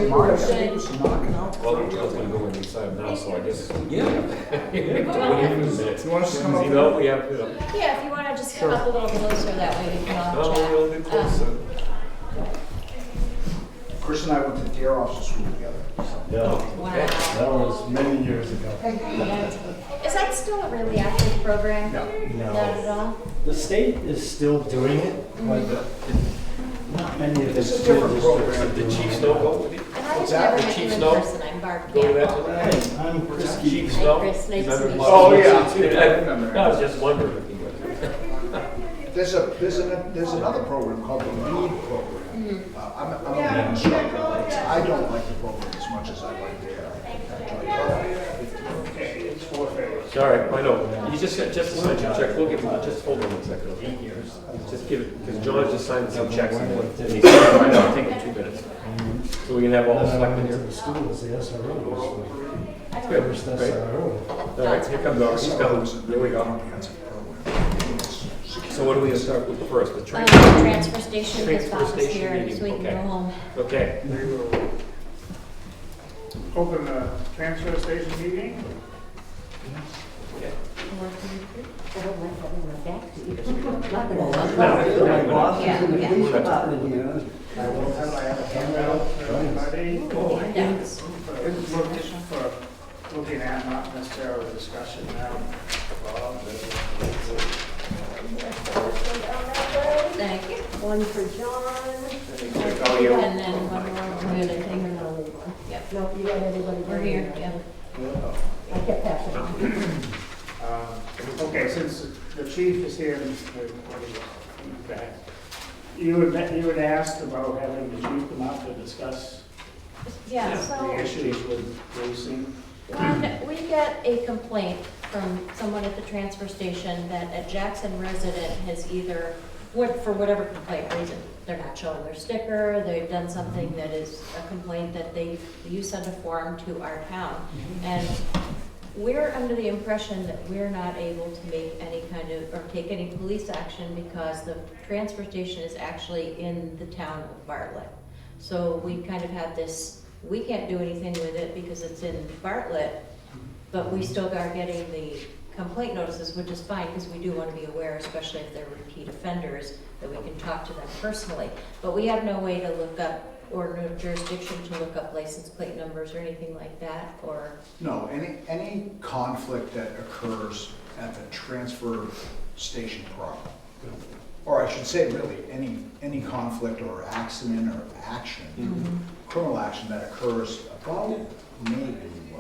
Mark, Good. was knocking out. Well, John's gonna go in inside him now, so I guess. Yeah. Minutes. You want us to come up? You know, we have, Yeah, if you wanna just come up a little closer, that way we can all no, chat. we'll do close. Chris and I went to Dare Officer School together. Yeah, Wow. that was many years ago. Is that still a really active program? No. Not at all? The state is still doing it, but not many of the It's a school different program. districts are Did doing Chief it. Snow go with you? And I What's have that? never The met you Chief in Snow? person, I'm Barb Go to that Campbell. Hey, I'm Chris Chief Keith. Snow? Chris, nice to Remember meet you. last Oh, year? yeah. I remember. No, I was just wondering if he was. There's another program called the LEAD program. I'm an instructor, but I don't like the program as much as I like Dare. It's forfeit. Sorry, I know. You just sign your check. We'll give him, just hold on 1 second. 8 years. Just give it, because John just signed some checks and he said, "Fine, I'll take it 2 minutes." So we can have all the Then I selectmen went to here. the schools, the SROs. Good, First great. SRO. All right, here comes our, he's coming. There we go. Comprehensive program. So what do we start with first? The train? Transfer station, because Transfer Bob was station here, meeting, so we can okay. go home. Okay. We will open the transfer station meeting. My boss is in the Yeah, police department here. I have a handout for everybody. Yes. For looking at, not necessarily discussion now. Bob, Thank you. One for John. Oh, you. And then one more, we're gonna take her. Yep, No, you got everybody. we're here, yeah. I kept passing on. Okay, since the chief is here, you had asked about having the chief come up to discuss Yeah, the so, issues with racing. when we get a complaint from someone at the transfer station that a Jackson resident has either, for whatever complaint reason, they're not showing their sticker, they've done something that is a complaint that you send a form to our town. And we're under the impression that we're not able to make any kind of, or take any police action because the transfer station is actually in the town of Bartlett. So we kind of have this, we can't do anything with it because it's in Bartlett, but we still are getting the complaint notices, which is fine because we do want to be aware, especially if they're repeat offenders, that we can talk to them personally. But we have no way to look up, or no jurisdiction to look up license plate numbers or anything like that, or, No, any conflict that occurs at the transfer station proper, or I should say really, any conflict or accident or action, criminal action that occurs about maybe,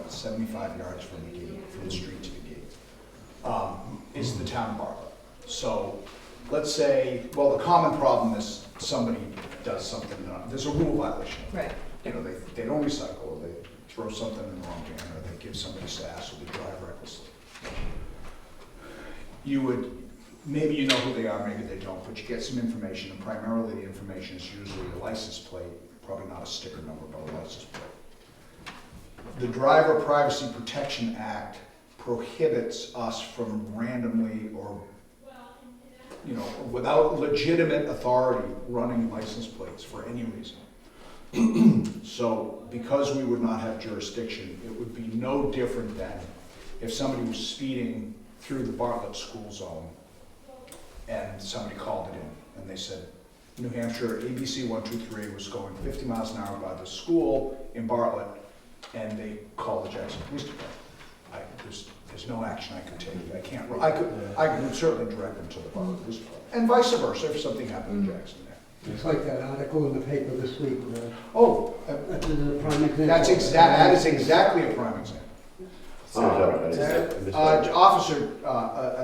75 yards from the gate, from the street to the gate, is the town of Bartlett. So let's say, well, the common problem is somebody does something, there's a rule violation. right. You know, they don't recycle, or they throw something in the wrong can, or they give somebody sass, or they drive recklessly. You would, maybe you know who they are, maybe they don't, but you get some information, and primarily the information is usually a license plate, probably not a sticker number, but a license plate. The Driver Privacy Protection Act prohibits us from randomly or, you know, without legitimate authority, running license plates for any reason. So because we would not have jurisdiction, it would be no different than if somebody was speeding through the Bartlett school zone and somebody called it in and they said, New Hampshire ABC 123 was going 50 miles an hour by the school in Bartlett, and they called the Jackson Police Department. There's no action I could take. I would certainly direct them to the Bartlett Police Department, and vice versa if something happened in Jackson there. It's like that article in the paper this week. Oh, That's a prime example. that is exactly a prime example. An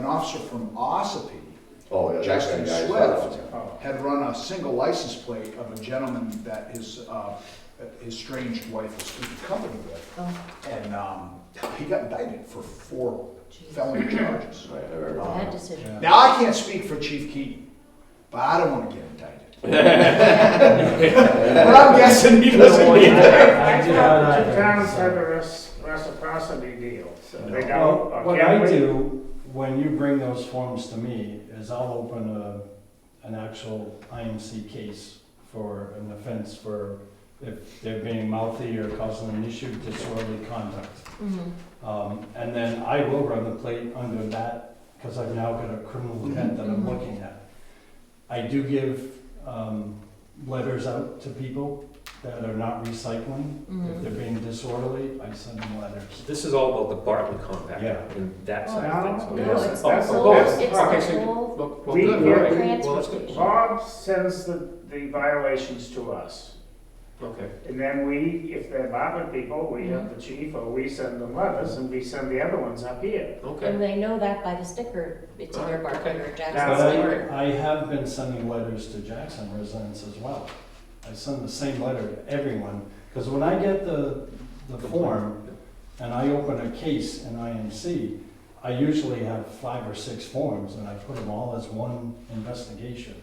officer from Ossipee, Oh, yeah, Jackson that guy, Swift, Oh, had run a single license plate of a gentleman that his estranged wife was keeping company with, Oh, and he got indicted for 4 felony charges. Right, I remember. bad decision. Now, I can't speak for Chief Keaton, but I don't want to get indicted. But I'm guessing he doesn't I either. do not the either, towns have so. a reciprocity deal, so they don't. Well, or what can I we? do, when you bring those forms to me, is I'll open an actual IMC case for an offense for if they're being mouthy or causing an issue, disorderly conduct. And then I will run the plate under that, because I've now got a criminal event that I'm looking at. I do give letters out to people that are not recycling. If they're being disorderly, I send them letters. This is all about the Bartlett compact Yeah. and that side of things. No, No, Okay. it's Oh, the oh, whole, both. it's Okay, the so you- whole well, We- good, all we- right. Well, transfer that's good. station. Bob sends the violations to us. Okay. And then we, if they're Bartlett people, we have the chief, or we send them letters, and we send the other ones up here. Okay. And they know that by the sticker, it's either Alright, Bartlett okay. or Jackson That's But sticker. I have been sending letters to Jackson residents as well. I send the same letter to everyone, because when I get the form and I open a case in IMC, I usually have 5 or 6 forms, and I put them all as one investigation.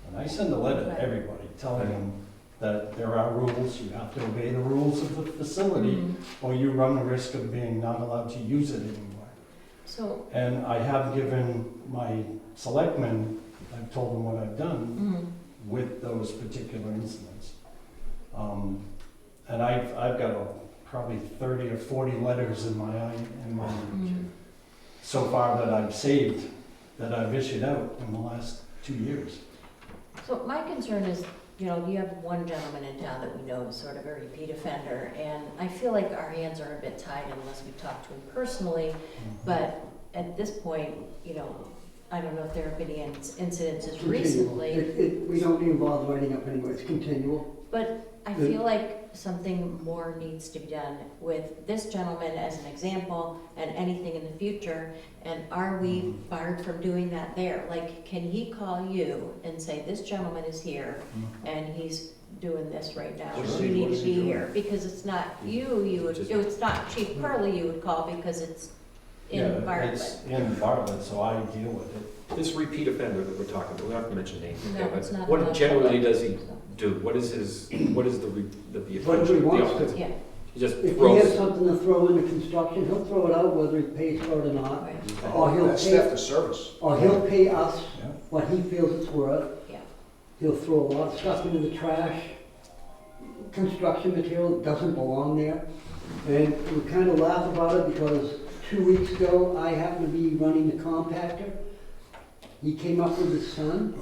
And I send a letter to everybody, telling them that there are rules, you have to obey the rules of the facility, or you run the risk of being not allowed to use it anymore. So, And I have given my selectmen, I've told them what I've done with those particular incidents. And I've got probably 30 or 40 letters in my so far that I've saved, that I've issued out in the last 2 years. so my concern is, you know, you have one gentleman in town that we know is sort of a repeat offender, and I feel like our hands are a bit tied unless we talk to him personally, but at this point, you know, I don't know if there have been any incidences Continual. recently, We don't even bother writing up anyway, it's continual. but I feel like something more needs to be done with this gentleman as an example and anything in the future. And are we barred from doing that there? Like, can he call you and say, this gentleman is here and he's doing this right now, What is you he- need what to is he be doing? here? Because it's not you would, it's not Chief Curley you would call because it's in Bartlett. It's in Bartlett, so I deal with it. This repeat offender that we're talking about, we don't have to mention names. No, okay, but it's not what allowed. generally does he do? What is his, what is the Whatever he wants to. offense? Yeah, He just If he has throws, something to throw into construction, he'll throw it out whether he pays for it or not. right, Or he'll That's pay, theft of service. or he'll pay us Yeah. what he feels it's worth. yeah. He'll throw a lot of stuff into the trash, construction material that doesn't belong there. And we kind of laugh about it because 2 weeks ago, I happened to be running the compactor. He came up with his son.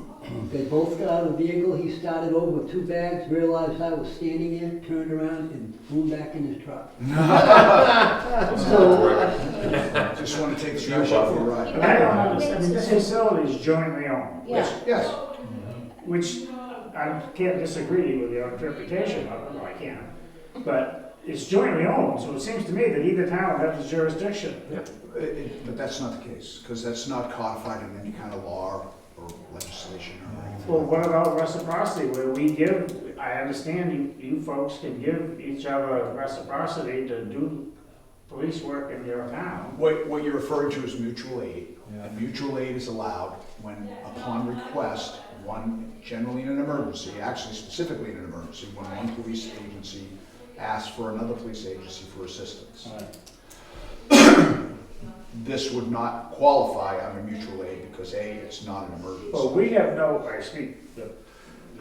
They both got out of the vehicle. He started over with 2 bags, realized I was standing there, turned around and flew back in his truck. So, Just want to take the trash out for a ride. But I don't understand, I mean, this facility is jointly owned, Yeah, Yes. which I can't disagree with your interpretation of it, well, I can. But it's jointly owned, so it seems to me that either town has the jurisdiction. But that's not the case, because that's not codified in any kind of law or legislation or anything. Well, what about reciprocity, where we give, I understand you folks can give each other reciprocity to do police work in your town. What you're referring to is mutual aid. Yeah. And mutual aid is allowed when, upon request, one, generally in an emergency, actually specifically in an emergency, when one police agency asks for another police agency for assistance. This would not qualify under mutual aid because A, it's not an emergency. Well, we have no, I speak, you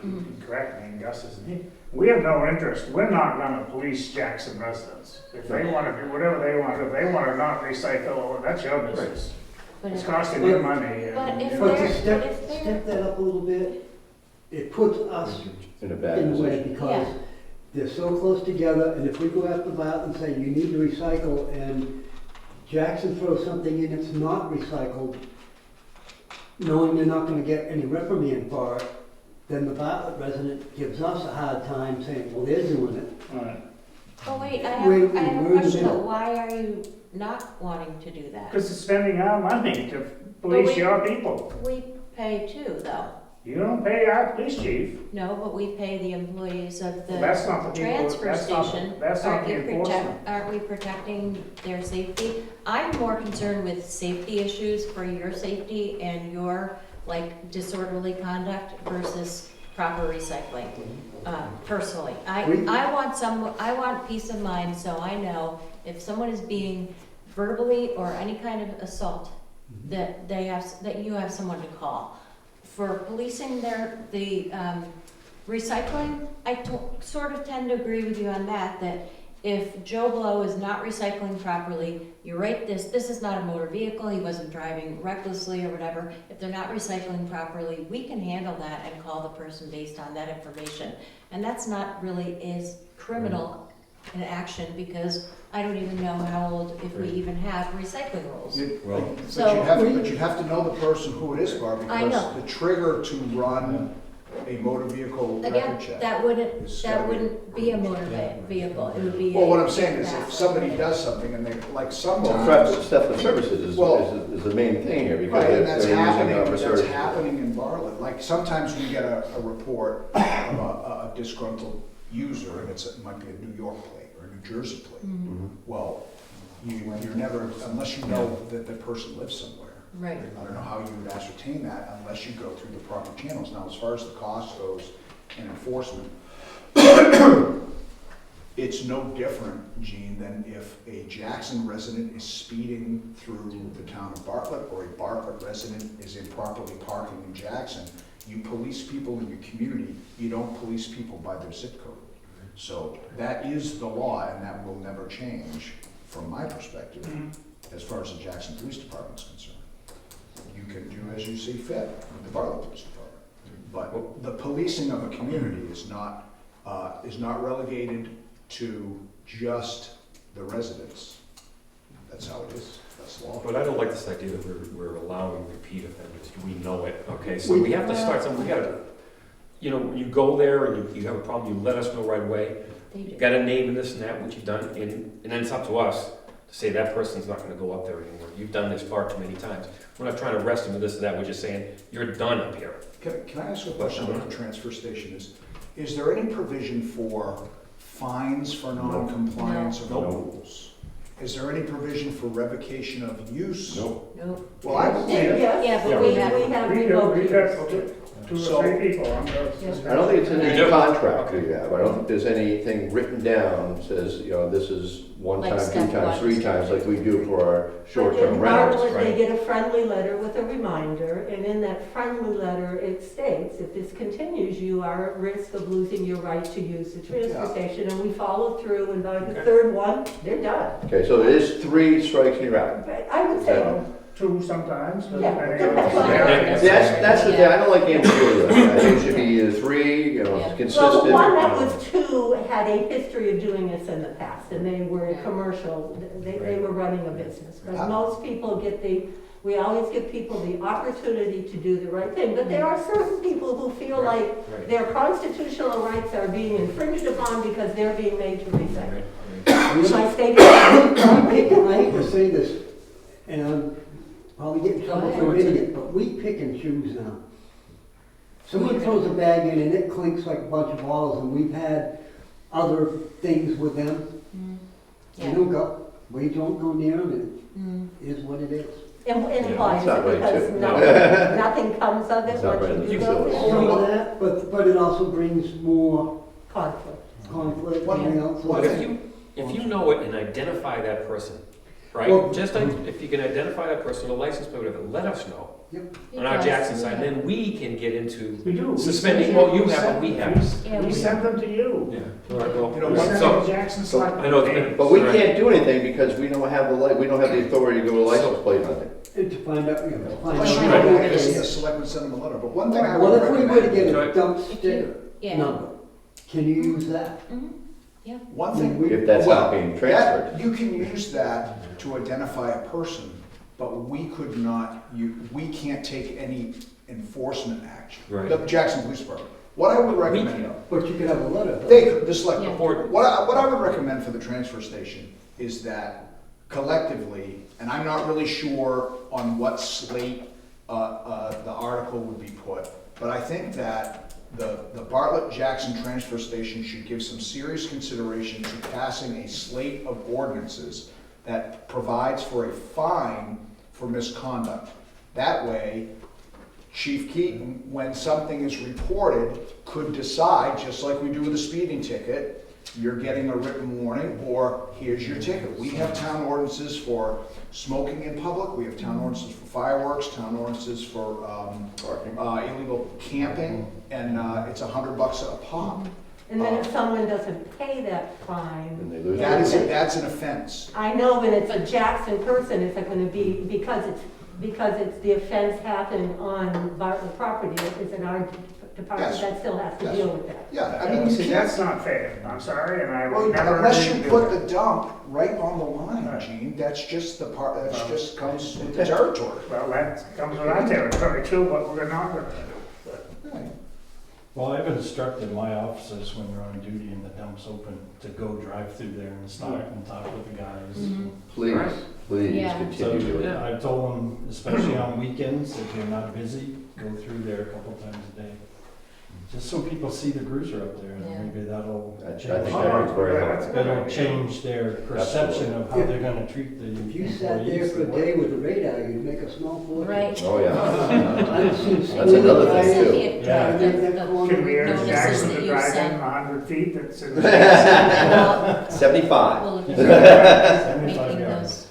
can correct me, and Gus isn't here. We have no interest, we're not gonna police Jackson residents. If they wanna do whatever they want, if they wanna not recycle, well, that's your business. but It's if, costing you money. but and, if you but know, they're- to but step, if they're- step that up a little bit, it puts us in a in bad the way position. because they're so close together, and if we go after that and say, you need to recycle, and Jackson throws something in that's not recycled, knowing they're not gonna get any reprimand for it, then the Bartlett resident gives us a hard time saying, well, they're doing it. Alright. oh wait, I We're- have a we're in the question though, middle. why are you not wanting to do that? Cause it's spending our money to police we- your people. We pay too, though. You don't pay our police chief. No, but we pay the employees of Well, the that's not the people, transfer that's not, station. that's not Aren't the you enforcement. aren't we protecting their safety? I'm more concerned with safety issues for your safety and your, like, disorderly conduct versus proper recycling, personally. I want peace of mind, so I know if someone is being verbally or any kind of assault, that you have someone to call. For policing the Recycling, sort of tend to agree with you on that, that if Joe Blow is not recycling properly, you're right, this is not a motor vehicle, he wasn't driving recklessly or whatever. If they're not recycling properly, we can handle that and call the person based on that information. And that's not really as criminal an action, because I don't even know how old, if we even have recycling rules. But you have to know the person who it is, Barb, I know. because the trigger to run a motor vehicle record Again, check. that wouldn't be a motor vehicle, it would be. Well, what I'm saying is if somebody does something and they, like Well, sometimes. theft of services Well, is the main thing here, because Right, and they're that's using happening, it for that's services. happening in Bartlett. Like, sometimes we get a report of a disgruntled user, and it might be a New York plate or a New Jersey plate. Mhm. Well, you're never, unless you know that the person lives somewhere. Right. I don't know how you would ascertain that unless you go through the proper channels. Now, as far as the cost goes and enforcement, it's no different, Gene, than if a Jackson resident is speeding through the town of Bartlett, or a Bartlett resident is improperly parking in Jackson. You police people in your community, you don't police people by their zip code. So that is the law, and that will never change from my perspective, as far as the Jackson Police Department is concerned. You can do as you see fit with the Bartlett Police Department. But the policing of a community is not relegated to just the residents. That's how it is, that's law. But I don't like this idea that we're allowing repeat offenders. We know it, okay? So we have to start something, we gotta, you go there and you have a problem, you let us know right away. They do. You got a name and this and that, what you've done, and then it's up to us to say that person's not gonna go up there anymore. You've done this far too many times. We're not trying to arrest them or this or that, we're just saying, you're done up here. Can I ask a question about the transfer station? Is there any provision for fines for non-compliance of No. rules? Is there any provision for revocation of use? Nope. Nope. Well, I believe, Yeah, but we have. We got two So- or three people on I don't think it's in You any do? contract we have. I don't think there's anything written down that says, this is one Like time, step two times, one, three step times, two. like we do for our But short-term in rentals. Bartlett, they right? get a friendly letter with a reminder, and in that friendly letter, it states, if this continues, you are at risk of losing your right to use the transfer Yeah. station, and we follow through, and by the Okay. third one, they're done. Okay, so it is 3 strikes and you're out. But I would say, two sometimes. Yeah. depending on- Yeah. That's the thing, I don't like ambiguity. I think it should be either 3, Yeah. consistent. well, the one that was two had a history of doing this in the past, and they were Yeah. commercial, they were running a business. But Ah. most people we always give people the opportunity to do the right thing, but there are certain people who feel Right. like Right. their constitutional rights are being infringed upon because they're being made to recycle. Right. Am I stating I hate to say this, and I'm probably getting in trouble for admitting it, but we pick and choose now. Someone throws a bag in and it clinks like a bunch of balls, and we've had other things with them. We Yeah. don't go, we don't go near them, Mm. it is what it is. implies That's not it right, because too. nothing comes of it It's not once right. you do You go feel- there. Some of that, but it also brings more Conflict. conflict and What- everything else. what But if you know it and identify that person, right? Well- If you can identify that person, a license plate, whatever, let us know It on our does, Jackson side, yeah. then we can get into We do. suspending what you have, what we have. Yeah, We we- send them to you. Yeah. All right, well, You know, We one send so- them to Jackson Select. I know it's been- But we Right. can't do anything because we don't have we don't have the authority to go to license plate hunting. And to find out, to find Unless you out. know it is, the selectmen send them a letter, but one thing I Well, would if we were to get recommend, a dump sticker Yeah. number, can you use that? Mhm. one thing. If that's Well, not being transferred. that- You can use that to identify a person, but we could not, we can't take any enforcement action. Right. The Jackson Police Department. What I would recommend, But you could have a letter. though. they could, the select Yeah. board, what I would recommend for the transfer station is that collectively, and I'm not really sure on what slate the article would be put, but I think that the Bartlett Jackson Transfer Station should give some serious consideration to passing a slate of ordinances that provides for a fine for misconduct. That way, Chief Keaton, when something is reported, could decide, just like we do with a speeding ticket, you're getting a written warning, or here's your ticket. We have town ordinances for smoking in public, we have town ordinances for fireworks, town ordinances for Parking. illegal camping, and it's $100 a pop. And then if someone doesn't pay that fine, And they lose. That's an offense. I know when it's a Jackson person, it's not gonna be, because it's, the offense happened on Bartlett property, it's in our department Yes. that still has to Yes. deal with that. Yeah, I mean, you See, can't, that's not fair, I'm sorry, and I well, would never. unless agree you to put do the dump right on the line, Right. Gene, that's just the part, that's just comes with the territory. that. Well, that comes with our territory too, but we're not gonna do. Right. Well, I've instructed my officers when they're on duty and the dump's open to go drive through there and stop and talk with the guys. Mhm. Please, please Yeah. So, continue doing that. I told them, especially on weekends, if you're not busy, go through there a couple times a day. Just so people see the cruiser up there, Yeah. and maybe that'll I think change, that is very Yeah, helpful. that's- it'll change their perception of how they're gonna treat the If you sat there employees for a that work. day with the radar, you'd make a small fortune. Right. Oh, yeah. I've seen That's school another guys- thing, too. Yeah. Can we urge Notices Jackson that to you drive in sent. 100 feet that's in the. Well, 75. we'll look at 75 making yards.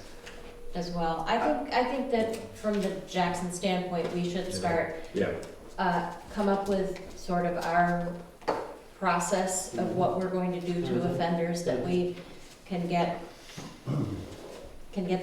those as well. I think that from the Jackson standpoint, we should start, Yeah. come up with sort of our process of what we're going to do to offenders that we can get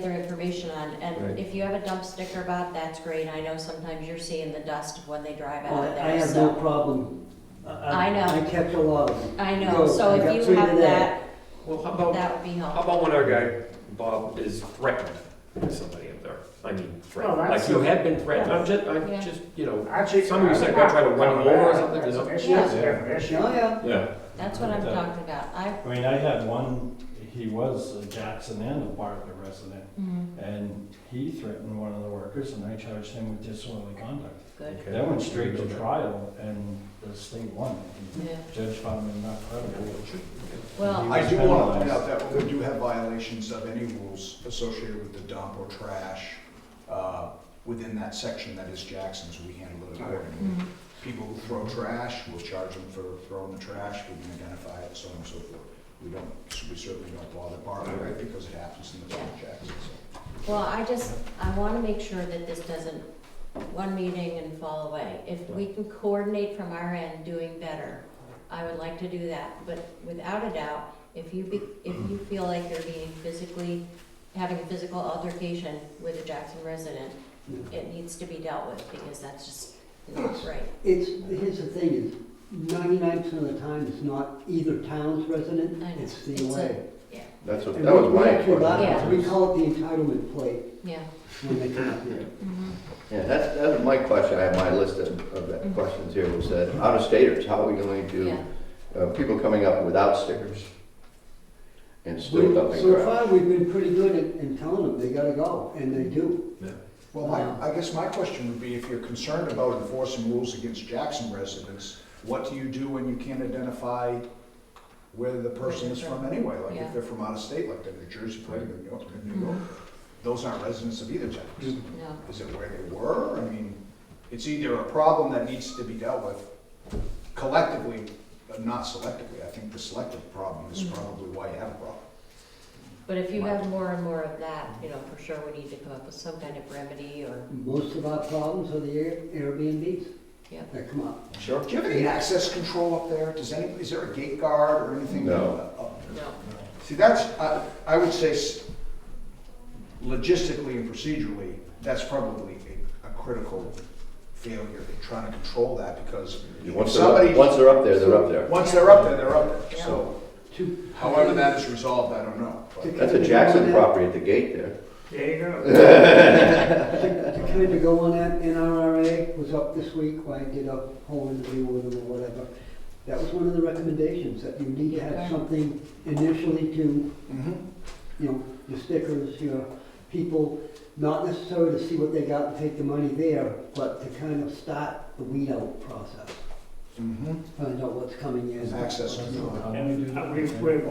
their information on. And Right. if you have a dump sticker, Bob, that's great. I know sometimes you're seeing the dust when they drive out Well, of I there, have no so. problem. I know. I catch a lot of them. I Go, know, so I got if you three have today. that, Well, how about, that would be how helpful. about when our guy, Bob, is threatened with somebody up there? I mean, threatened, Well, like that's- you have been threatened, Yeah. I'm just, you know, Actually, Some of you said, "Go try to run him over or something," That's you an know? issue, Yeah. that's a different issue. Oh, yeah. yeah. That's what I'm talking about. I mean, I had one, he was a Jackson and a Bartlett resident, Mhm, and he threatened one of the workers, and I charged him with disorderly conduct. good, Okay. That went straight to trial, and the state won. yeah. The judge found him not credible. Well, I do want to point out that we do have violations of any rules associated with the dump or trash within that section that is Jackson's, we handle it accordingly. mhm. People who throw trash, we'll charge them for throwing the trash, we can identify it, so on and so forth. We certainly don't bother Bartlett, right, because it happens in the town of Jackson, so. Well, I want to make sure that this doesn't, one meeting and fall away. If we can coordinate from our end doing better, I would like to do that. But without a doubt, if you feel like you're having a physical altercation with a Jackson resident, it needs to be dealt with, because that's just not right. Here's the thing is, 99% of the time, it's not either town's resident, I know. it's the It's a- away. That And was we my actually laugh question. at it. We call it the entitlement plate Yeah. when they come up here. Mhm. Yeah, that was my question. I have my list of questions here, was that out-of-staters, how are we going Yeah. to, people coming up without stickers and still dumping So trash? far, we've been pretty good in telling them they gotta go, and they do. Well, I guess my question would be, if you're concerned about enforcing rules against Jackson residents, what do you do when you can't identify where the person is from anyway? Like Yeah. if they're from out of state, like the New Jersey plate, or New York, those aren't residents of either Jackson. No. Is it where they were? I mean, it's either a problem that needs to be dealt with collectively, but not selectively. I think the selective problem is probably why you have a problem. But if you have more and more of that, for sure we need to come up with some kind of remedy or, Most of our problems are the Airbnbs Yep. that come up. Sure. Do you have any access control up there? Is there a gate guard or anything? No. no. See, that's, I would say logistically and procedurally, that's probably a critical failure in trying to control that, because Once somebody, they're up there, they're up there. once they're up there, they're up there. Yeah. So To- however that is resolved, I don't know. But That's a Jackson property at the gate there. There you go. To kind of go on that, NRRA was up this week, I did a whole interview with them or whatever. That was one of the recommendations, that you need to have something initially to, Mhm. your stickers, your people, not necessarily to see what they got and take the money there, but to kind of start the weed out process. Mhm. Find out what's coming in. Access control. And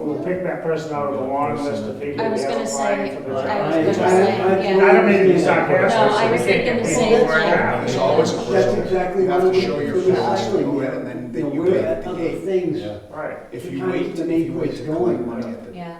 we'll pick that person out of the long list of people I we was have gonna applying say- for the I job. was gonna say, I don't mean to be sarcastic. No, I was thinking the same People right thing. now. There's always a That's person, exactly you have what to we show your do for the facts to recycling, go in, yeah. and then and You then know, you we're pay at at the other gate. things. Right. If We're you trying to wait, keep the if main you wait place to going. collect money at the. Yeah.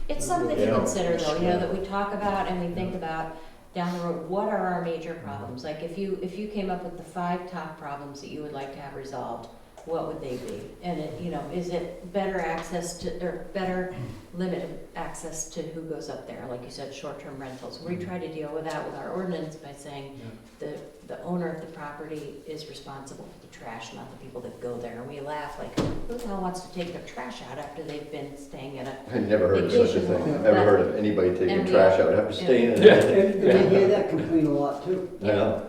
It's something to consider though, you know, that we talk about and we think about down the road, what are our major problems? Like if you came up with the 5 top problems that you would like to have resolved, what would they be? And it, you know, is it better access to, or better limited access to who goes up there? Like you said, short-term rentals. We try to deal with that with our ordinance by saying the owner of the property is responsible for the trash, not the people that go there. And we laugh like, who the hell wants to take their trash out after they've been staying at a I never heard of such a vacation thing. home? Never But- heard of anybody taking and we- trash out, have to stay in Yeah. it. And I hear that complaint a lot too. I know.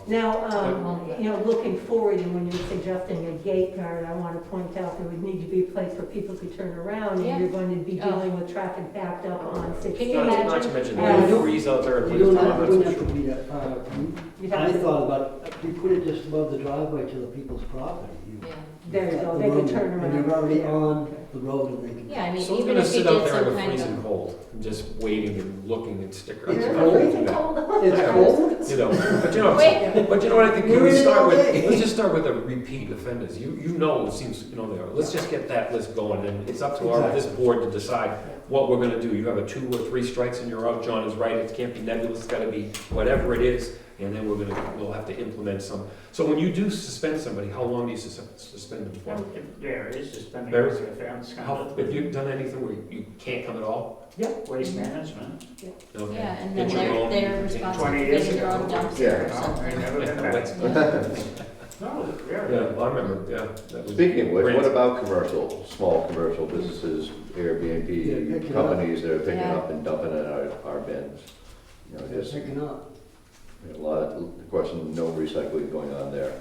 Now, you know, looking forward, and when you're suggesting a gate guard, I want to point out there would need to be a place where people could turn around, Yeah. and you're going to be Oh. dealing with traffic backed up on 16. Can you Not to mention, Yeah. the freeze out there and You put don't it have, on, you that's wouldn't for have to sure. be that far. You'd I have to- thought about, we put it just above the driveway to the people's property. Yeah. There you go, got they the could road, turn around. And you're already on the road and they can. Yeah, I mean, Someone's even gonna if you sit out did there in some the kind freezing of, cold, and just waiting and looking and sticker. It's I cold. don't do Freezing that. cold. It's Yeah. cold. You know, Wait. but you know what I think, We're we in it start all with, day. let's just start with the repeat offenders, you know, it seems, you know, they are, let's just get that list going, and it's up to this board to decide what we're gonna do, you have a 2 or 3 strikes and you're out, John is right, it can't be nebulous, it's gotta be whatever it is, and then we'll have to implement some. So when you do suspend somebody, how long do you suspend them for? Yeah, it's just been Very- a offense, kind How, of. have you done anything where you can't come at all? Yep, waste management. Okay. yeah, and then Get your own- they're responsible 20 for years getting their own ago. dumpster Yeah. or something. Never been Yeah, back. No, Yeah, yeah. I remember, yeah. that was- Speaking of which, Great. what about small commercial businesses, Yeah, Airbnb pick it up. companies that are picking Yeah. up and dumping in our bins? You know, They're just picking up. a lot of, the question, no recycling going on there.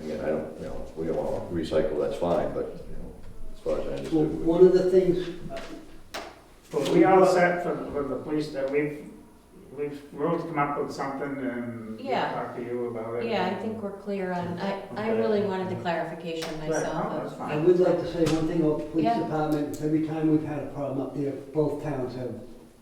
Again, I don't, you know, we don't want to recycle, that's fine, but, you know, as far as I Well, understood. one of the things, But we all set for the police that we've come up with something and we'll Yeah. talk to you about it. Yeah, I think we're clear on, I really wanted the clarification Right, myself no, that's of, I fine. would like to say one thing about the police Yeah. department. Every time we've had a problem up there, both towns have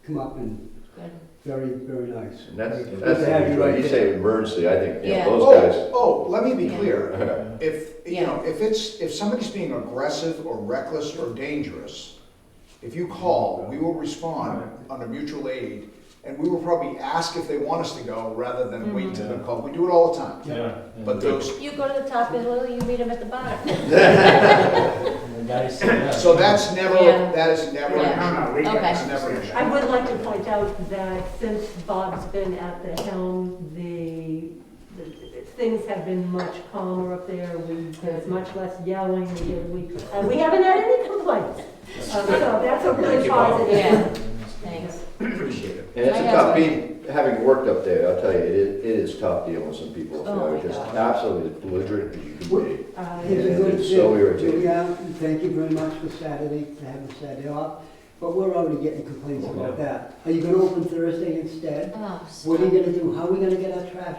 come up and good. very, very nice. And that's, Good that's, to have you right, right you there. say emergency, I think, you Yeah. know, those guys. Oh, let me be Yeah. clear. If, you Yeah. know, if somebody's being aggressive or reckless or dangerous, if you call, we will respond under mutual aid, and we will probably ask if they want us to go rather than wait till they're called. We do it all the time. Yeah. But those, You go to the top of the hill, you meet them at the bottom. And the guy said, yeah. so that's never, Yeah. that is never, Yeah. No, we Okay. get it's never an issue. I would like to point out that since Bob's been at the helm, things have been much calmer up there. There's much less yelling. We haven't had any complaints. So that's a really Thank you, Bob. positive. Yeah, thanks. Appreciate it. And it's I a have tough, one. being, having worked up there, I'll tell you, it is tough dealing with some people. Oh, You know, my just God. absolutely belligerent as you can be. It's a Yeah, good it's so thing. irritating. Yeah, thank you very much for Saturday, to have the Saturday off, but we're already getting complaints about that. Are you gonna open Thursday instead? Oh, What are you stop. gonna do? How are we gonna get our trash?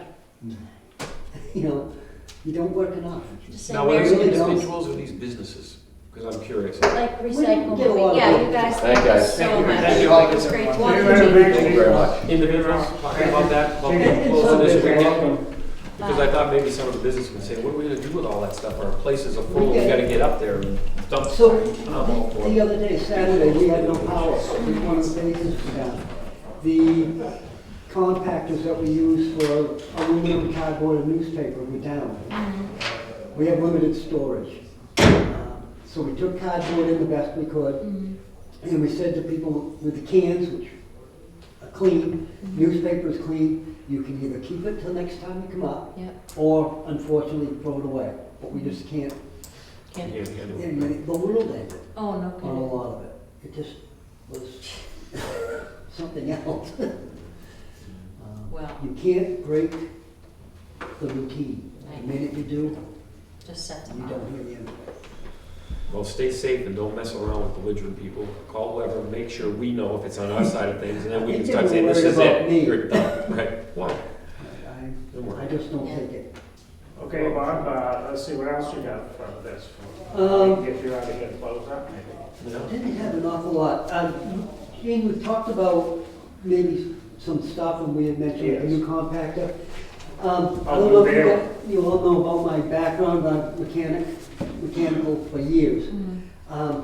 You know, you don't work enough. Just say Now, are these Mary really Lou. don't. individuals or these businesses? Because I'm curious. Like recycle, get a lot of yeah, good- you guys, Thank thank you guys. so Thank you. much. Thank you. It was great Thank talking you. to you. Thank you very much. Individuals, talking about that, about Thank closing this You're weekend? welcome. Because I thought maybe some of the businesses would say, what are we gonna do with all that stuff? Our places are full, we Okay. gotta get up there and dump. So, I'm all for the it. other day, Saturday, we had no power. One of the bases was down. The compactors that we use for aluminum, cardboard, and newspaper were down. We have limited storage. So we took cardboard in the best we could, and we said to people with the cans, which are clean, newspaper is clean, you can either keep it till next time you come up, Yep, or unfortunately throw it away. But we just can't, can, Yeah, yeah, yeah. and the world ended oh, no on a kidding. lot of it. It just was something else. Well, You can't break the routine. The minute you do, just set you them don't up. hear the end of it. Well, stay safe and don't mess around with belligerent people. Call whoever, make sure we know if it's on our side of things, and then we can They start were saying, this worried is about it. me. You're done, right? Well, don't I worry. just don't Yeah. take it. Okay, Bob, let's see, what else you got for this? Get you out of here to close up, maybe? You know? Didn't have an awful lot. Gene, we talked about maybe some stuff when we had mentioned the Yes. new compactor. I don't know if you all know about my background, I'm mechanical for years. I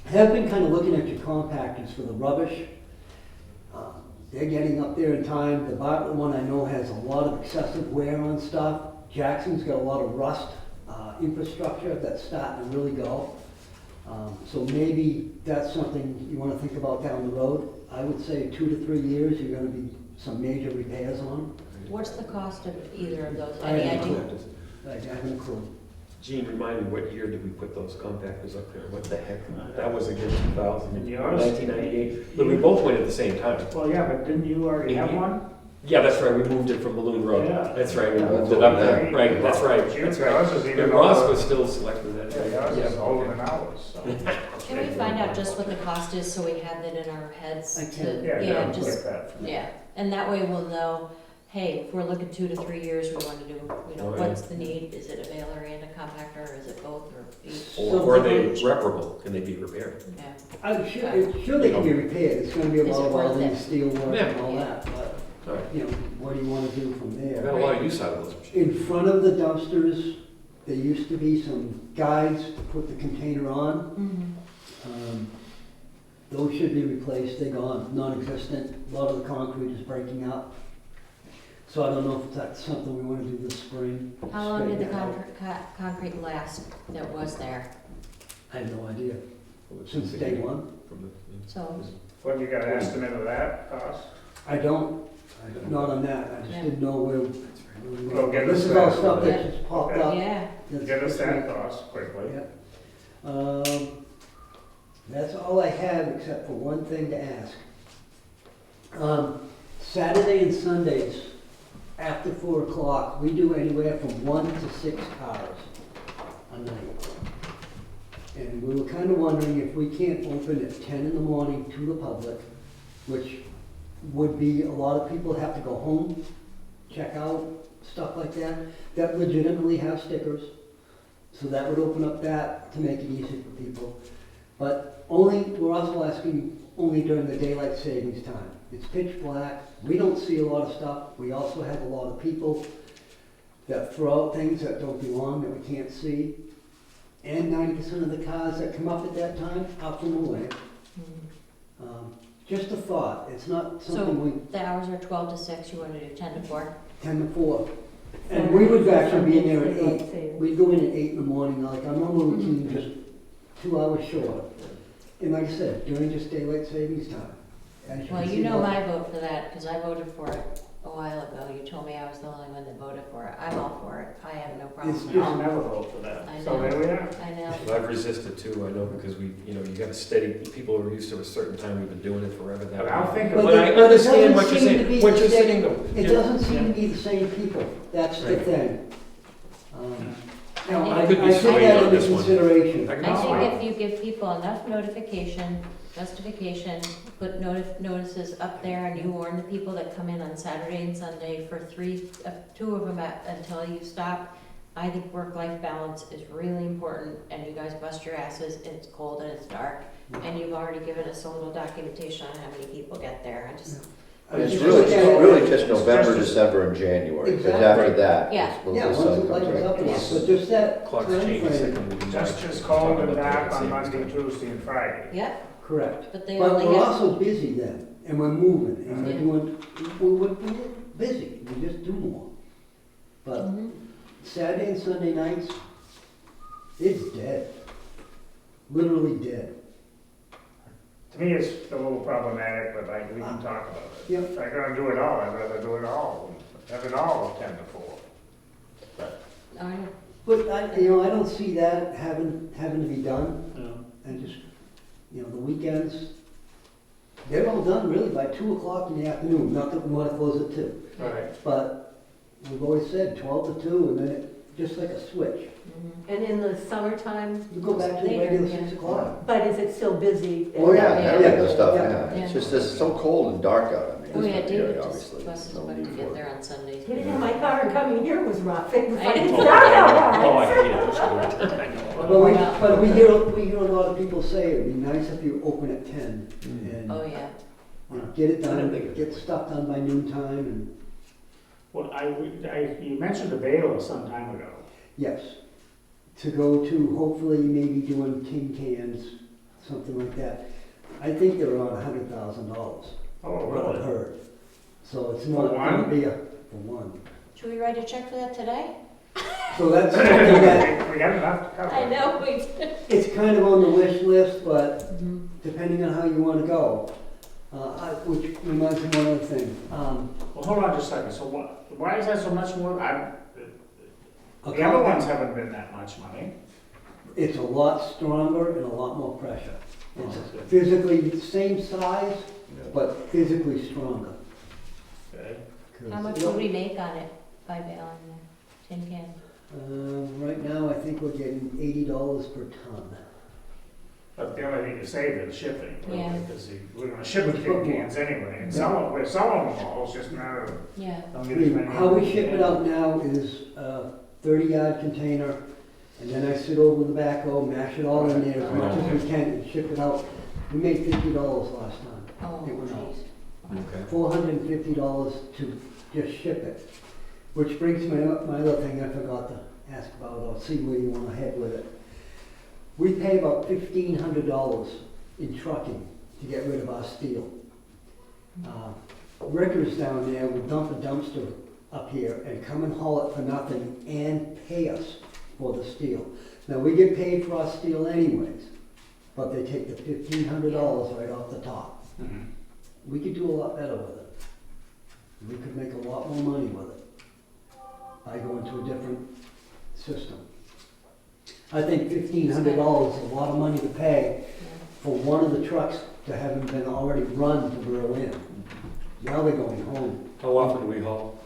have been kind of looking at your compactors for the rubbish. They're getting up there in time. The Bartlett one I know has a lot of excessive wear on stuff. Jackson's got a lot of rust infrastructure that's starting to really go. So maybe that's something you want to think about down the road. I would say 2 to 3 years, you're going to be some major repairs on them. What's the cost of either of those? I Any haven't idea? I haven't a clue. Gene, remind me, what year did we put those compactors up there? What the heck? That was again 2000, Yours? 1998. But we both went at the same time. Well, yeah, but didn't you already have one? Yeah, that's right, we moved it from Balloon Road. Yeah. That's right, we Yeah, moved that's it up what there. we Right, that's right, Yours that's right. is even And Ross older. was still selecting that. Yeah, yours is Yeah, older okay. than ours, so. Can we find out just what the cost is so we have it in our heads? I can. Yeah, just, get that from you. yeah, and that way we'll know, hey, if we're looking 2 to 3 years, we want to do, Oh, yeah. what's the need? Is it a baler and a compactor, or is it both, or each? Or are they reparable? Can they be repaired? Yeah, I'm sure they can be repaired. It's going to be a Is lot it of worth welding, it? steel work Yeah. and all that, but, All right. you know, what do you want to do from I there? got a lot of use out of those machines. In front of the dumpsters, there used to be some guides to put the container on. Those should be replaced, they're gone, non-existent. A lot of the concrete is breaking up. So I don't know if that's something we want to do this spring. How long did the Straighten it out. concrete last that was there? I have no idea, since day one. From the- So, What, you got an estimate of that cost? I don't, not on that, I just Yeah. didn't know where. Well, get This us is all that. stuff that just popped up. yeah, Get us that cost quickly. Yeah. That's all I have except for one thing to ask. Saturday and Sundays, after 4 o'clock, we do anywhere from 1 to 6 cars a night. And we were kind of wondering if we can't open at 10 in the morning to the public, which would be, a lot of people have to go home, check out, stuff like that, that legitimately have stickers. So that would open up that to make it easy for people. But only, we're also asking only during the daylight savings time. It's pitch black, we don't see a lot of stuff. We also have a lot of people that throw out things that don't belong, that we can't see. And 90% of the cars that come up at that time are from away. Just a thought, it's not something we, the hours are 12 to 6, you want to do 10 to 4? 10 to 4. And we would actually be in there at Daylight 8. savings. We'd go in at 8 in the morning, like our normal routine, just 2 hours short. And like I said, during just daylight savings time. As Well, can you see, know most- my vote for that, because I voted for it a while ago. You told me I was the only one that voted for it. I'm all for it. I have no problem. It's with it. I'll never vote for that. I So know. there we are. I know. Well, I've resisted too, I know, because we, you got a steady, people are used to a certain time, we've been doing it forever But now. I'll think But of But it- I but it understand what doesn't you're seem to saying, be what the you're same- saying though. It doesn't seem to be the same people, that's the Right. thing. You know, I I could be I take swayed that on into this one. consideration. I can I sway. think if you give people enough notification, justification, put notices up there, and you warn the people that come in on Saturday and Sunday for 2 of them until you stop. I think work-life balance is really important, and you guys bust your asses, and it's cold and it's dark, and you've already given us a little documentation on how many people get there. I just, It's just really, look at it- just November, December, and January, because Exactly. after that, Yeah. it's when Yeah, the once sun it comes lightens up, right. enough, but just that Clocks time change the frame. second we Just start cold talking and about dark daylight on savings Monday, time. Tuesday, and Friday. yep, Correct. but they But only we're have, also busy then, and we're moving, and we're Yeah. doing, we're busy, we just do more. But Mhm. Saturday and Sunday nights, it's dead. Literally dead. To me, it's a little problematic, but we can talk about it. Yep. If I'm gonna do it all, I'd rather do it all, have it all 10 to 4. I know. But I don't see that having to be done, and just, the weekends, they're all done really by 2 o'clock in the afternoon, not that we want to close at 2. Right. But we've always said 12 to 2, and then it, just like a switch. Mhm. And in the summertime, You go back to the Later, regular yeah. 6 o'clock. but is it still busy? Oh, yeah, Yeah. every other stuff, Yeah. yeah, it's Yeah. just, it's so cold and dark out, I mean. Oh, this yeah, time of year, David just obviously. buses No when need to for get it. there on Sundays. Getting in my car and coming here was rough. It was I like, know. it's not all Oh, I right. hate it. But we hear a lot of people say it'd be nice if you open at 10 and Oh, yeah. get it I didn't think done, of get stuff done by noontime, and Well, you mentioned a baler some time ago. Yes, to go to hopefully maybe doing tin cans, something like that. I think they're around $100,000. Oh, What I've really? heard. So it's For not gonna one? be for one. Should we write a check for that today? So that's something that, We got enough to cover. I know, we. it's kind of on the wish list, but Mhm. depending on how you wanna go. Which reminds me of one other thing. Well, hold on just a second, so why is that so much more? a The other ones compound- haven't been that much money. It's a lot stronger and a lot more pressure. It's Oh, good. physically the same size, but physically stronger. Okay. 'Cause, How much you know, would we make on it by bale in the tin can? Right now, I think we're getting $80 per ton. But the only thing you save is shipping, Yeah. because we're gonna ship the tin cans anyway, and sell them, we're selling them all, it's just a matter of, Yeah, don't get as many. How we ship it out now is a 30-yard container, and then I sit over the backhoe, mash it all in there as much as we can, and ship it out. We made $50 last time. oh, It went out. jeez. Okay. $450 to just ship it. Which brings me up, my other thing I forgot to ask about, I'll see where you want to head with it. We pay about $1,500 in trucking to get rid of our steel. Rickers down there will dump a dumpster up here and come and haul it for nothing and pay us for the steel. Now, we get paid for our steel anyways, but they take the $1,500 right off the top. Mhm. We could do a lot better with it. We could make a lot more money with it by going to a different system. I think $1,500 is a lot of money to pay for one of the trucks to having been already run to Berlin. Now they're going home. How often do we haul?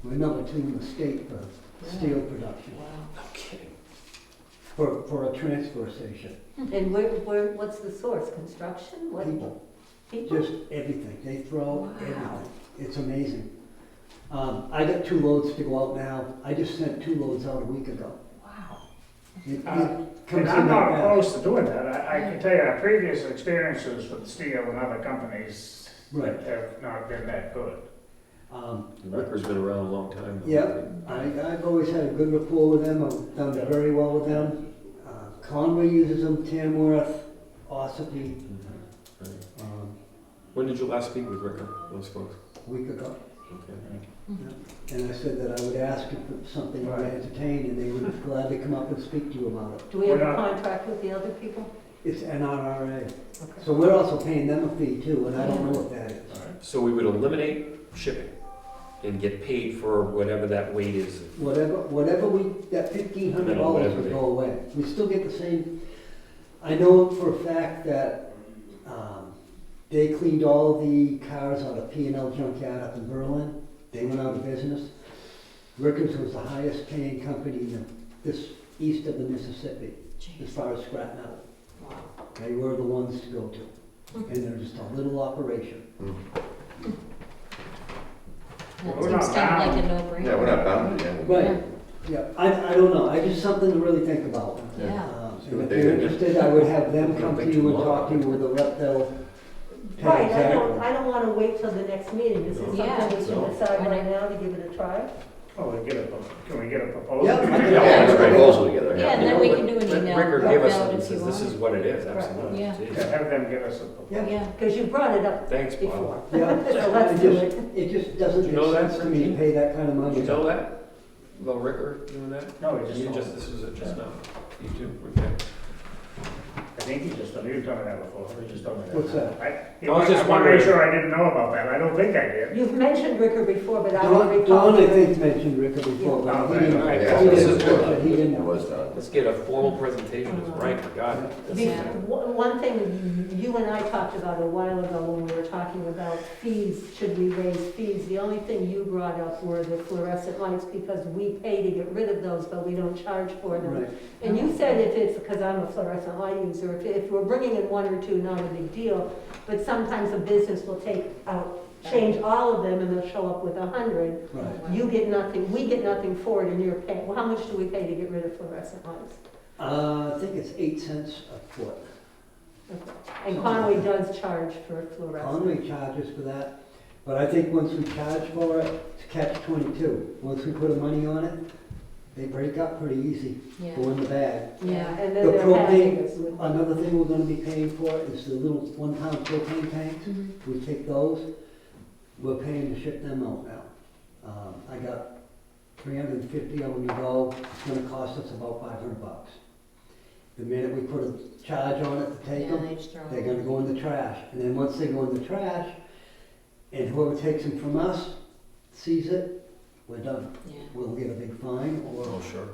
We're number 2 in the state for steel production, Wow. No kidding. for a transfer station. And what's the source? Construction? What? People, People? just everything. They throw Wow. everything. It's amazing. I got 2 loads to go out now. I just sent 2 loads out a week ago. Wow. It And comes I'm in not like that. opposed to doing that, I can tell you, our previous experiences with steel and other companies Right. have not been that good. Ricker's been around a long time. Yeah, I've always had a good rapport with them, I've done very well with them. Conway uses them, Tamworth, Ossipee, Right. um, When did you last speak with Ricker, those folks? a week ago. Okay. And I said that I would ask if it was something I entertained, and they would gladly come up and speak to you about it. Do we have We're a not- contract with the other people? It's NRRA, Okay. so we're also paying them a fee too, and I don't know what that is. So we would eliminate shipping and get paid for whatever that weight is. Whatever that $1,500 Whatever would they- go away. We still get the same, I know for a fact that, they cleaned all the cars out of P&L junkyard up in Berlin. They went out of business. Rickers was the highest paying company in this east of the Mississippi, as Jeez. far as scrap metal. Wow. They were the ones to go to. And they're just a little operation. That We're not seems kind of like a bound. no-brainer. Yeah, we're not bound to it. Right. Yeah, I don't know, I just something to really think about. Yeah. And if you're interested, I would have them come to you and talk to you with a rep that'll tell Right, exactly. I don't wanna wait till the next meeting. Is this Yeah. something we No. can decide right now to give it a try? Oh, can we get a proposal? Yeah. Yeah, put a proposal together, Yeah, and yeah. then we can do an Let email. Ricker give us out something, if you says this want. is what it is, absolutely. Yeah. Jeez. Yeah, have them get us a proposal. Yeah. Yeah. Because you brought it up Thanks, before. Bob. Yeah, So let's do it. it just doesn't Did you make know that, sense to me to Ricky? pay that kind of money. Did you know that? About Ricker doing that? No, he just You told just, me. this was it just now. You too, okay. I think he just told me that before, he just told me that. What's that? I was just I want to make wondering- sure I didn't know about that, I don't think I did. You've mentioned Ricker before, but I don't recall. Don, I think, mentioned Ricker before, but Oh, he didn't, right. Yeah, he this didn't, is good. he It didn't. was done. Let's get a formal presentation, it's right, for God. Be- One thing you and I talked about a while ago when we were talking about fees, should we raise fees? The only thing you brought up were the fluorescent lights because we pay to get rid of those, but we don't charge for them. Right, And you said if it's, because I'm a fluorescent light user, if we're bringing in 1 or 2, not a big deal, but sometimes a business will change all of them and they'll show up with 100. right. You get nothing, we get nothing for it and you're paying, well, how much do we pay to get rid of fluorescent lights? I think it's 8 cents a foot. And Conway does charge for fluorescent. Conway charges for that. But I think once we charge for it, it's catch-22. Once we put the money on it, they break up pretty easy, Yeah, go in the bag. yeah. And The then they're passing propane, us with. another thing we're gonna be paying for is the little 1-pound propane tanks. Mhm. We take those, we're paying to ship them out now. I got 350 of them to go, it's gonna cost us about $500. The minute we put a charge on it to take Yeah, them, they just throw they're them. gonna go in the trash. And then once they go in the trash, and whoever takes them from us sees it, we're done. Yeah. We'll get a big fine, or Oh, sure.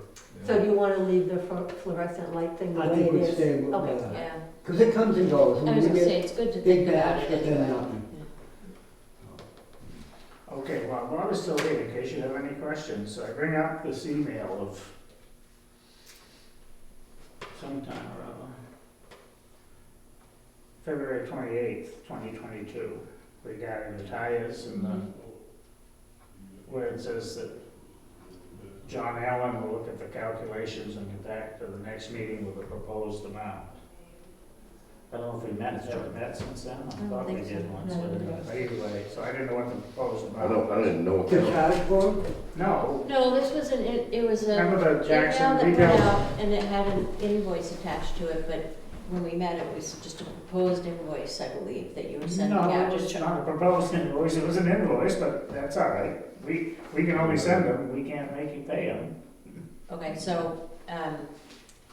So do you want to leave the fluorescent light thing the I way think it we'd is? stay with Okay. that. Yeah, Because it comes and goes. I and was we gonna get say, it's good to big think about batch, it but then anyway. nothing. Okay, well, while we're still here, in case you have any questions, I bring up this email of sometime or other, February 28th, 2022, regarding the tires and the, where it says that John Allen will look at the calculations and get back to the next meeting with a proposed amount. I don't know if we met since then, I don't thought we think so. did once, No, but anyway, so I didn't know what the proposed I amount was. didn't know what To that charge for them? No, No, this was it was a remember the email Jackson that went retail? out, and it had an invoice attached to it, but when we met, it was just a proposed invoice, I believe, that you were sending No, out. it was not a proposed invoice, it was an invoice, but that's all right. We can only send them, we can't make you pay them. Okay, so,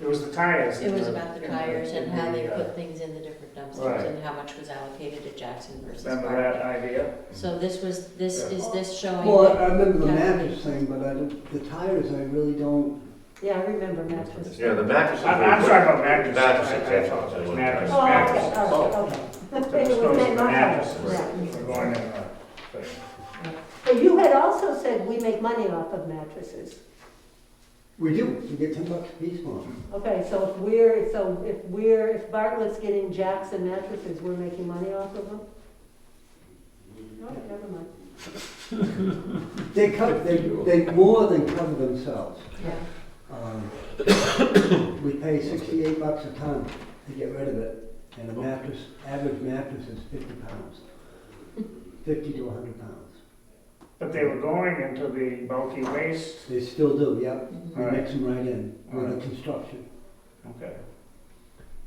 It was the tires. it was about the tires and how they put. put things in the different dumpsters Right. and how much was allocated to Jackson versus Remember Bartlett. that idea? So this was, is this showing? Well, that- I remember the mattress thing, but the tires, I really don't. Yeah, I remember mattress. Yeah, the mattresses. I'm sorry about mattresses. Mattresses, I that's apologize. what Mattresses. Oh, okay, Mattresses. all right, okay. So It it's was supposed to meant be not mattresses. tires. We're going in the thing. But you had also said we make money off of mattresses. We do, we get $10 a piece for them. Okay, so if Bartlett's getting Jackson mattresses, we're making money off of them? No, never mind. They more than cover themselves. Yeah. We pay $68 a ton to get rid of it, and a mattress, average mattress is 50 pounds. 50 to 100 pounds. But they were going into the bulky waste. They still do, yep. We Alright. mix them right in with the Alright. construction. Okay.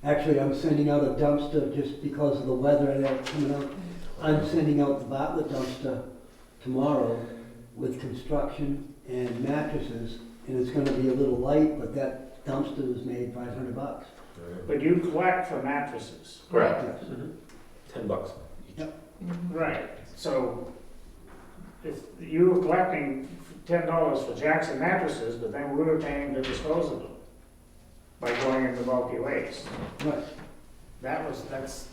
Actually, I'm sending out a dumpster just because of the weather that's coming up. I'm sending out the Bartlett dumpster tomorrow with construction and mattresses, and it's gonna be a little light, but that dumpster was made $500. But you collect for mattresses. Correct. Yes. $10. Mhm. Right. So if you were collecting $10 for Jackson mattresses, but then we were paying to dispose of them by going into bulky waste. Right. That's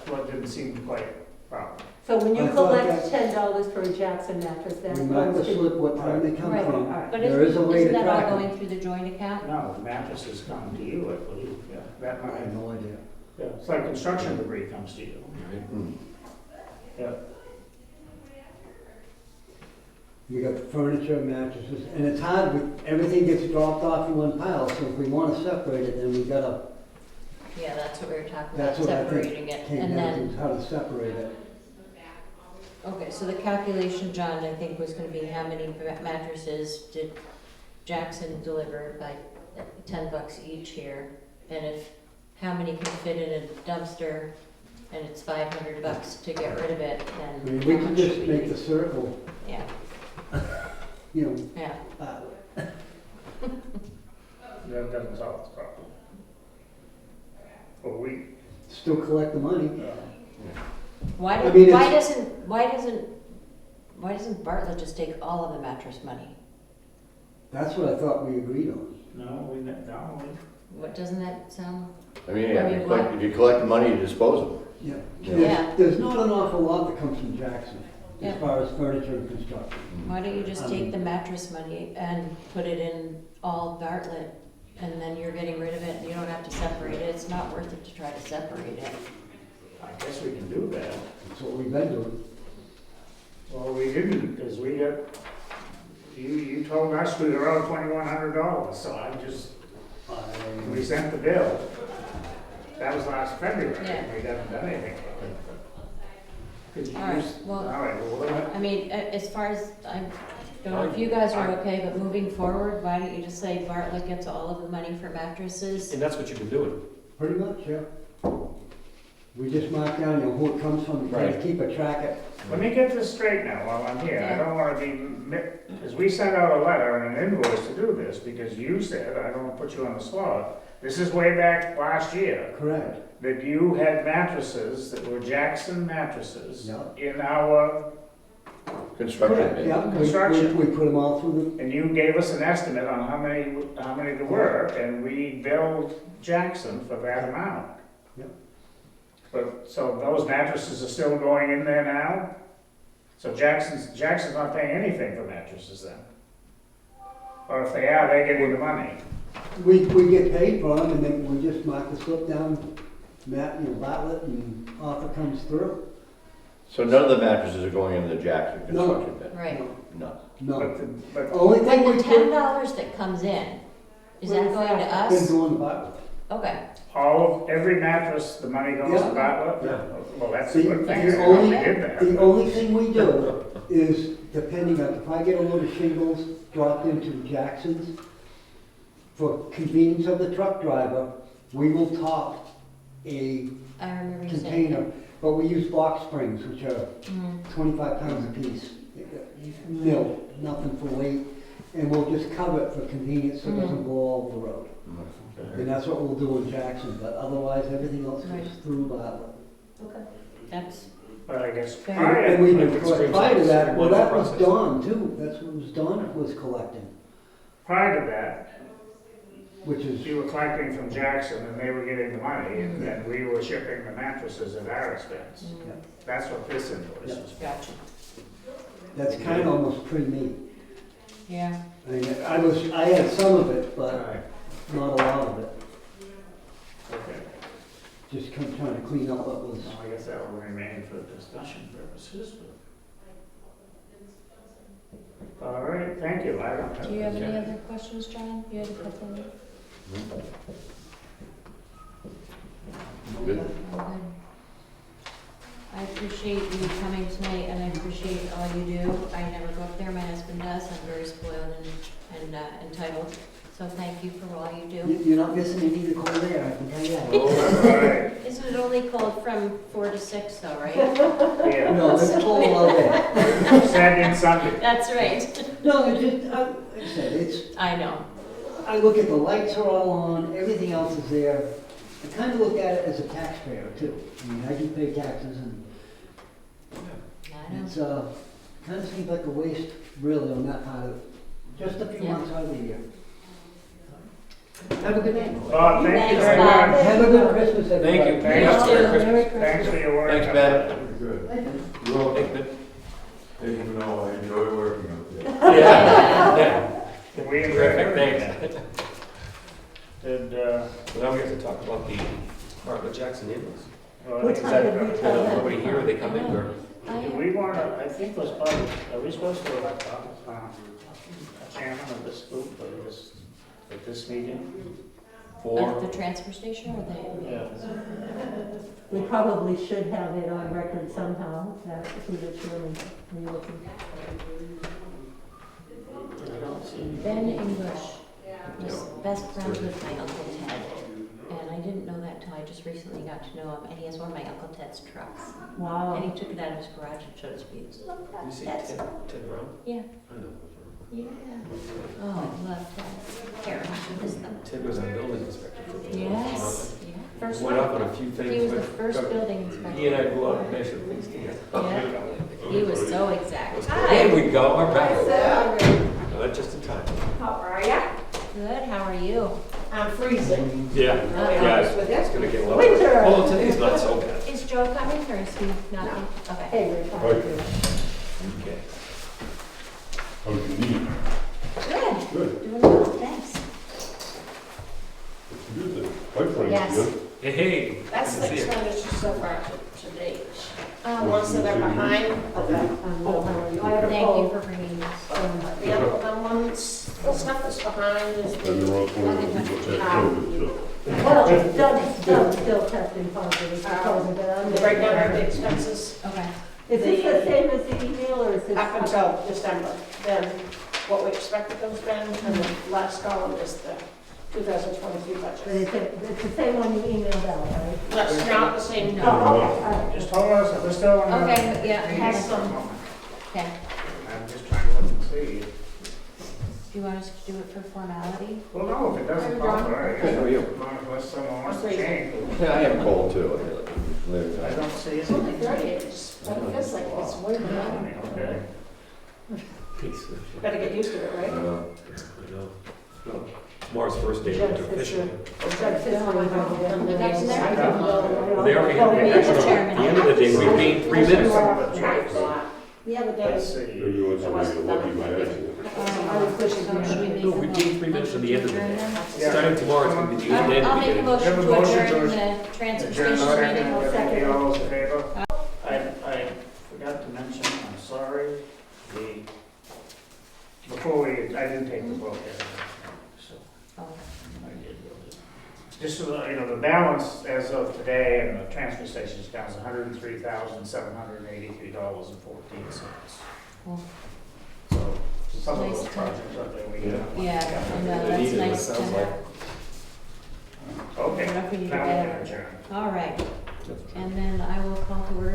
what didn't seem quite proper. So when you I thought collect $10 for a Jackson mattress, that We mark the goes to. slip what time they come Right, from. alright. But There is a way isn't to that all track going them. through the joint account? No, the mattresses come to you, I believe, yeah. That I might, have no idea. yeah, it's like construction debris comes to you. Mm. Yeah. We got the furniture, mattresses, and it's hard, everything gets dropped off in one pile, so if we wanna separate it, then we gotta Yeah, that's what we were talking about, That's what I think. separating it. take And then, notes on how to separate it. okay, so the calculation, John, I think was gonna be how many mattresses did Jackson deliver by $10 each here? And if, how many can fit in a dumpster, and it's $500 to get rid of it, I then mean, we how could much just should make we? the circle, Yeah, you know, yeah. That doesn't solve the problem. Well, we, still collect the money. Why I mean, why doesn't Bartlett just take all of the mattress money? That's what I thought we agreed on. no, What, doesn't that sound? I mean, yeah, I mean, what- if you collect the money, you dispose of them. Yeah. Yeah. There's not an awful lot that comes from Jackson, Yeah. as far as furniture and construction. Why don't you just take the mattress money and put it in all Bartlett, and then you're getting rid of it, and you don't have to separate it, it's not worth it to try to separate it. I guess we can do that. That's what we've been doing. Well, we didn't, because we got, you told us we were owed $2,100, so I just, we sent the bill. That was last February, Yeah. we haven't done anything. All right, All well, right, well, what- I mean, as far as, I don't know if you guys are okay, but moving forward, why don't you just say Bartlett gets all of the money for mattresses? And that's what you've been doing. Pretty much, yeah. We just mark down, you know, who it comes from, try to Right. keep a track of. let me get this straight now while I'm here. I don't wanna be, because we sent out a letter and an invoice to do this, because you said, I don't wanna put you on the spot, this is way back last year, Correct. that you had mattresses that were Jackson mattresses Yeah. in our, Construction. Correct, yeah. Construction. We put them all through and you gave us an estimate on how many there were, and we billed Jackson for that amount. Yep. But, so those mattresses are still going in there now? So Jackson's not paying anything for mattresses then? Or if they are, they're getting the money? we get paid for them, and then we just mark the slip down, Matt, you know, Bartlett, and off it comes through. So none of the mattresses are going into the Jackson No. construction then? Right. No. No. But Only thing But we the put. $10 that comes in, is that going to Been us? doing the Bartlett. Okay, every mattress, the money goes to Yeah. Bartlett? Yeah. Well, that's a good thing, I The didn't know only, we did that. the only thing we do is, depending on, if I get a load of shingles dropped into Jackson's, for convenience of the truck driver, we will top a I remember you saying container, that. but we use box springs, which are Mhm. 25 pounds a piece. Nil, nothing for weight, and we'll just cover it for convenience so it doesn't go all over the road. And that's what we'll do in Jackson, but otherwise, everything else goes Right. through Bartlett. Okay, that's, But I guess Fair. prior, And we, Like extreme prior to that, well, that was process. Dawn too, that's what was Dawn was collecting, prior to that, which is, you were collecting from Jackson and they were getting the money, and then we were shipping the mattresses at our expense. mm, That's what this invoice is. gotcha. that's kind of almost pre-me. Yeah, I mean, I had some of it, but Right, not a lot of it, okay. just trying to clean up what was. Well, I guess that will remain for discussion purposes, but. All right, thank you, I don't have. do you have any other questions, John? You had a couple? Good. I'm good. I appreciate you coming tonight, and I appreciate all you do. I never go up there, my husband does, I'm very spoiled and entitled, so thank you for all you do. You're not missing any of the cold air, I can tell you that. All right, Isn't it only cold from 4 to 6 though, right? yeah, No, it's cold all day. Saturday and Sunday. That's right. No, it's just, like I said, it's, I know. I look at the lights are all on, everything else is there. I kind of look at it as a taxpayer too. I mean, I do pay taxes and I know. it's, kind of seems like a waste really on that part of it. Just a few Yeah. months out of the year. Have a good day. Bob, thank you Thanks, very Bob. much. Have a good Christmas, everybody. Thank you. Thank Yeah, you. Merry Christmas. Thanks for your work. Thanks, Ben. Good. Well, Well, thank you. as you know, I enjoy working out there. Yeah. We Terrific, thanks. Did, So now we have to talk about the Bartlett Jackson ambulance. well, What is time that- did we tell them? Nobody here, they come in, or? Do we want to, I think was probably, are we supposed to elect a chairman of this group at this meeting? At the transfer station or the? Yeah. We probably should have it on record somehow, that who the chairman, are you looking? I don't see. Ben English was best friends with my Uncle Ted. And I didn't know that till I just recently got to know him. And he has one of my Uncle Ted's trucks. And Wow. he took it out of his garage and showed us views. Look, You see that's, Ted Brown? yeah, I know. yeah. Oh, I love Ted. Karen, I miss them. Ted was our building inspector for. Yes, yeah. First Went off one. on a few things. He was the with- first building He and inspector. I grew up and measured things together. Yeah. He was so exact. There we go, all right. So, Well, just in time. how are ya? Good, how are you? I'm freezing. Yeah, I'll be yeah, honest with it's you. gonna get lower. Winter. Well, today's not so bad. Is Joe coming or is he not? No. Okay. Hey, Rich, how are you? Okay. How was your knee? Good. Good. Doing well, thanks. Good. Quite frankly, Yes. good. Hey, hey. That's good the to see you. expenditure so far to date. The Um, ones that are behind, okay. Well, how are you? I have a Thank you phone. for bringing this. The other ones, the stuff that's behind is And they're all told that people take COVID, so. Well, Doug's still testing positive for COVID, but I'm. the breakdown of the expenses. Okay. Is this the same as the email, or is this? Up until December, then what we expected to spend, and the last column is the 2023 But budget. it's the same one you emailed out, right? That's not the same No. Oh, number. okay, all right. Just hold on, we're still on the. Okay, yeah, Have have some, some. okay. I'm just trying to look and see. Do you want us to do it for formality? Well, no, if it doesn't Hey, bother, John. I Good, how are you? unless someone wants to Crazy. change. Yeah, I have a cold too. I don't see It's only it. 30, it's, it feels like it's way more. Okay. Gotta get used to it, right? I know. Well, Tomorrow's first day of winter officially. That's this one, I don't know. That's next. Well, they already have, Oh, the Mr. actual, at Chairman. the end of the day, we gained 3 minutes. The other day, Let's see. Maybe once a week, what you might actually. I was pushing So should we make No, a we gained 3 minutes from the end of the day. Yeah. Starting tomorrow, it's gonna be the end I'll of the make a beginning. motion Have a to motion adjourn to the transfer Adjourn station second, meeting. everybody, all those in favor? I forgot to mention, I'm sorry, before we, I didn't take the vote yet. So, Oh. I did vote. Just so, you know, the balance as of today in the transfer station account is $103,783.14. Cool. So, some of Nice those to- projects up there we Yeah. got. Yeah, I know, They that's needed it, nice to sounds like. have. Okay, Enough for you to now we get can it. adjourn. All right, and then I will call to order